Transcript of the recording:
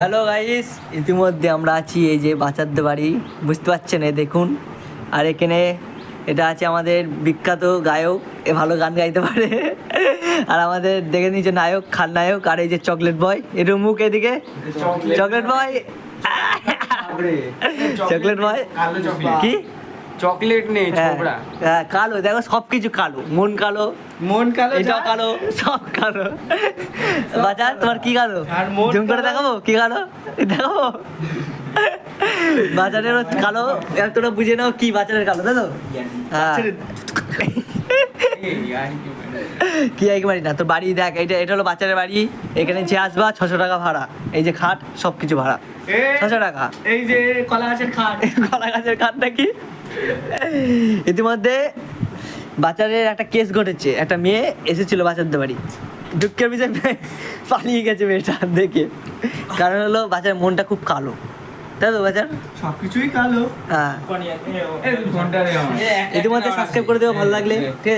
Hello guys, ইতিমধ্যে আমরা আছি এই যে বাচ্চাদের বাড়ি, বুঝতে পারছেন এই দেখুন। আর এখানে এটা আছে আমাদের বিখ্যাত গায়ক, এ ভালো গান গাইতে পারে। আর আমাদের দেখে নিয়েছে নায়ক, খালনায়ক। আর এই যে চকলেট বয়, এর মুখ এদিকে চকলেট বয়, চকলেট বয় কি চকলেট নেই ছোবড়া। হ্যাঁ কালো, দেখো সবকিছু কালো, মন কালো, এটাও কালো, সব কালো। বাজার তোমার কি কালো? জুম করে দেখাবো কি কালো, দেখাবো। বাজারের কালো, তোরা বুঝে নাও কি বাজারের কালো, তাই তো? হ্যাঁ কি একবারই না। তোর বাড়ি দেখ, এটা হলো বাচ্চাদের বাড়ি। এখানে যে আসবা 600 টাকা ভাড়া, এই যে খাট সবকিছু ভাড়া 600 টাকা। এই যে কলা গাছের খাট, কলা গাছের খাটটা কি? ইতিমধ্যে বাচ্চাদের একটা কেস ঘটেছে, একটা মেয়ে এসেছিল বাচ্চাদের বাড়ি, দুঃখের বিষয় পালিয়ে গেছে মেয়েটা দেখে। কারণ হলো বাচ্চার মনটা খুব কালো, তাই তো বাচ্চার সবকিছুই কালো। হ্যাঁ ঘন্টা রে আমার ইতিমধ্যে সাবস্ক্রাইব করে দেবো ভালো লাগলে, ঠিক আছে?